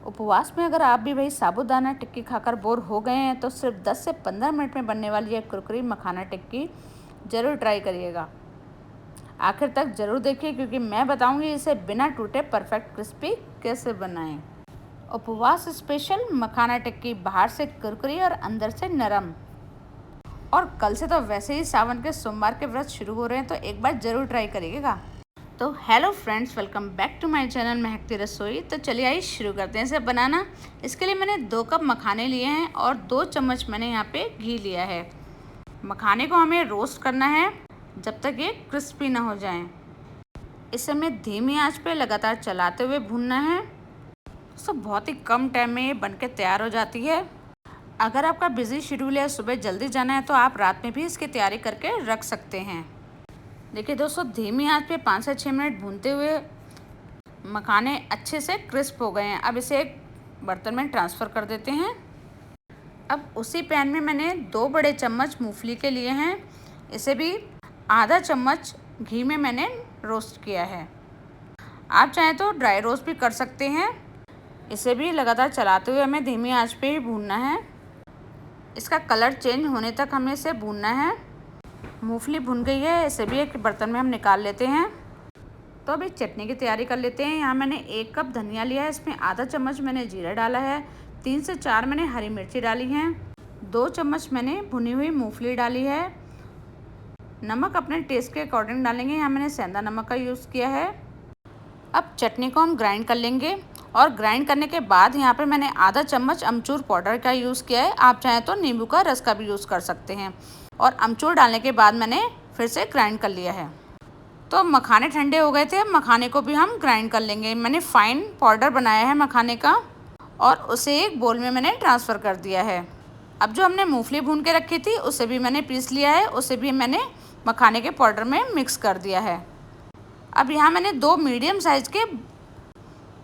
उपवास में अगर आप भी वही साबूदाना टिक्की खाकर बोर हो गए हैं तो सिर्फ 10 से 15 मिनट में बनने वाली ये कुरकुरी मखाना टिक्की ज़रूर ट्राई करिएगा। आखिर तक ज़रूर देखिए क्योंकि मैं बताऊंगी इसे बिना टूटे परफेक्ट क्रिस्पी कैसे बनाएं। उपवास स्पेशल मखाना टिक्की बाहर से कुरकुरी और अंदर से नरम। और कल से तो वैसे ही सावन के सोमवार के व्रत शुरू हो रहे हैं तो एक बार ज़रूर ट्राई करिएगा। तो hello friends, welcome back to my channel Mehakti Rasoi. तो चलिए आइए शुरू करते हैं इसे बनाना। इसके लिए मैंने 2 कप मखाने लिए हैं और 2 चम्मच मैंने यहाँ पे घी लिया है। मखाने को हमें रोस्ट करना है जब तक ये क्रिस्पी ना हो जाएं। इसे हमें धीमी आंच पे लगातार चलाते हुए भूनना है। तो बहुत ही कम टाइम में ये बनके तैयार हो जाती है। अगर आपका बिजी शेड्यूल है, सुबह जल्दी जाना है तो आप रात में भी इसकी तैयारी करके रख सकते हैं। देखिए दोस्तों, धीमी आंच पे 5 से 6 मिनट भूनते हुए मखाने अच्छे से क्रिस्प हो गए हैं। अब इसे एक बर्तन में ट्रांसफ़र कर देते हैं। अब उसी पैन में मैंने 2 बड़े चम्मच मूंगफली के लिए हैं। इसे भी आधा चम्मच घी में मैंने रोस्ट किया है। आप चाहें तो ड्राई रोस्ट भी कर सकते हैं। इसे भी लगातार चलाते हुए हमें धीमी आंच पे ही भूनना है। इसका कलर चेंज होने तक हमें इसे भूनना है। मूंगफली भुन गई है, इसे भी एक बर्तन में हम निकाल लेते हैं। तो अभी चटनी की तैयारी कर लेते हैं। यहाँ मैंने 1 कप धनिया लिया है, इसमें आधा चम्मच मैंने जीरा डाला है, 3 से 4 मैंने हरी मिर्ची डाली हैं, 2 चम्मच मैंने भुनी हुई मूंगफली डाली है। नमक अपने टेस्ट के अकॉर्डिंग डालेंगे। यहाँ मैंने सेंधा नमक का यूज़ किया है। अब चटनी को हम ग्राइंड कर लेंगे और ग्राइंड करने के बाद यहाँ पे मैंने आधा चम्मच अमचूर पाउडर का यूज़ किया है। आप चाहें तो नींबू का रस का भी यूज़ कर सकते हैं। और अमचूर डालने के बाद मैंने फिर से ग्राइंड कर लिया है। तो मखाने ठंडे हो गए थे, अब मखाने को भी हम ग्राइंड कर लेंगे। मैंने फाइन पाउडर बनाया है मखाने का और उसे एक बोल में मैंने ट्रांसफ़र कर दिया है। अब जो हमने मूंगफली भून के रखी थी उसे भी मैंने पीस लिया है, उसे भी मैंने मखाने के पाउडर में मिक्स कर दिया है। अब यहाँ मैंने 2 मीडियम साइज़ के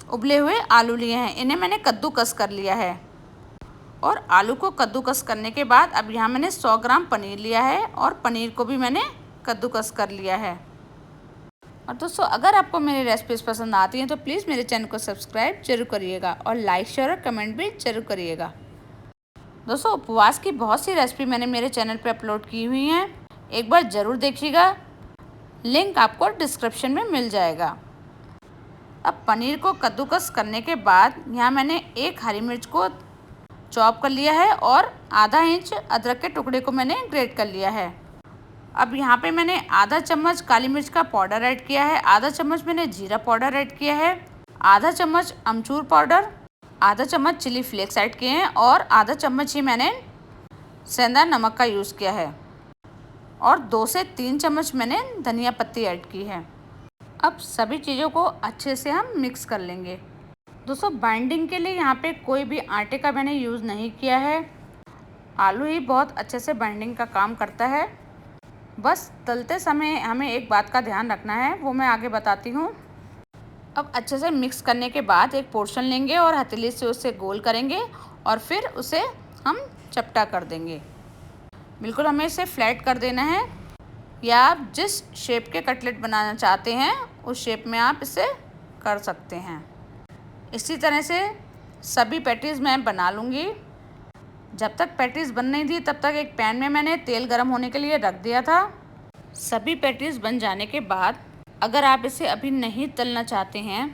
उबले हुए आलू लिए हैं, इन्हें मैंने कद्दूकस कर लिया है। और आलू को कद्दूकस करने के बाद अब यहाँ मैंने 100 ग्राम पनीर लिया है और पनीर को भी मैंने कद्दूकस कर लिया है। और दोस्तों, अगर आपको मेरी रेसिपीज़ पसंद आती हैं तो प्लीज़ मेरे चैनल को सब्सक्राइब जरूर करिएगा और लाइक शेयर और कमेंट भी जरूर करिएगा। दोस्तों, उपवास की बहुत सी रेसिपी मैंने मेरे चैनल पर अपलोड की हुई हैं, एक बार ज़रूर देखिएगा। लिंक आपको डिस्क्रिप्शन में मिल जाएगा। अब पनीर को कद्दूकस करने के बाद यहाँ मैंने 1 हरी मिर्च को चॉप कर लिया है और आधा इंच अदरक के टुकड़े को मैंने ग्रेट कर लिया है। अब यहाँ पे मैंने आधा चम्मच काली मिर्च का पाउडर ऐड किया है, आधा चम्मच मैंने जीरा पाउडर ऐड किया है, आधा चम्मच अमचूर पाउडर, आधा चम्मच चिली फ्लेक्स ऐड किए हैं और आधा चम्मच ही मैंने सेंधा नमक का यूज़ किया है और 2 से 3 चम्मच मैंने धनिया पत्ती ऐड की है। अब सभी चीज़ों को अच्छे से हम मिक्स कर लेंगे। दोस्तों, बाइंडिंग के लिए यहाँ पे कोई भी आटे का मैंने यूज़ नहीं किया है। आलू ही बहुत अच्छे से बाइंडिंग का काम करता है। बस तलते समय हमें एक बात का ध्यान रखना है, वो मैं आगे बताती हूँ। अब अच्छे से मिक्स करने के बाद एक पोर्शन लेंगे और हथेली से उसे गोल करेंगे और फिर उसे हम चपटा कर देंगे। बिल्कुल हमें इसे फ्लैट कर देना है, या आप जिस शेप के कटलेट बनाना चाहते हैं उस शेप में आप इसे कर सकते हैं। इसी तरह से सभी पैटीज़ मैं बना लूँगी। जब तक पैटीज़ बन नहीं थी तब तक एक पैन में मैंने तेल गरम होने के लिए रख दिया था। सभी पैटीज़ बन जाने के बाद अगर आप इसे अभी नहीं तलना चाहते हैं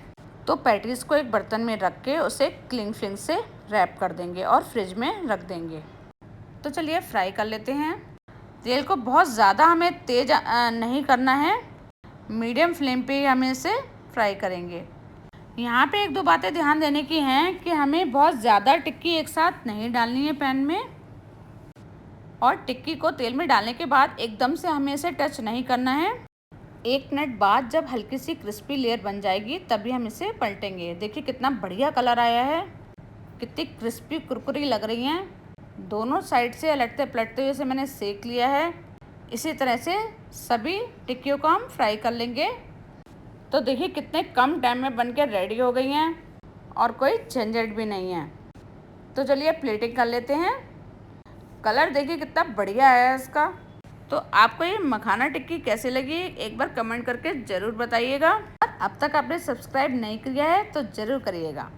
तो पैटीज़ को एक बर्तन में रख के उसे क्लिंग फिल्म से रैप कर देंगे और फ्रिज में रख देंगे। तो चलिए फ्राई कर लेते हैं। तेल को बहुत ज़्यादा हमें तेज़ नहीं करना है, मीडियम फ्लेम पे ही हमें इसे फ्राई करेंगे। यहाँ पे 1-2 बातें ध्यान देने की हैं कि हमें बहुत ज़्यादा टिक्की एक साथ नहीं डालनी है पैन में, और टिक्की को तेल में डालने के बाद एकदम से हमें इसे टच नहीं करना है। 1 मिनट बाद जब हल्की सी क्रिस्पी लेयर बन जाएगी तभी हम इसे पलटेंगे। देखिए कितना बढ़िया कलर आया है, कितनी क्रिस्पी कुरकुरी लग रही हैं। दोनों साइड से अलटते पलटते हुए इसे मैंने सेक लिया है। इसी तरह से सभी टिक्कियों को हम फ्राई कर लेंगे। तो देखिए कितने कम टाइम में बनकर रेडी हो गई हैं और कोई झंझट भी नहीं है। तो चलिए प्लेटिंग कर लेते हैं। कलर देखिए कितना बढ़िया है इसका। तो आपको ये मखाना टिक्की कैसी लगी एक बार कमेंट करके ज़रूर बताइएगा। और अब तक आपने सब्सक्राइब नहीं किया है तो ज़रूर करिएगा।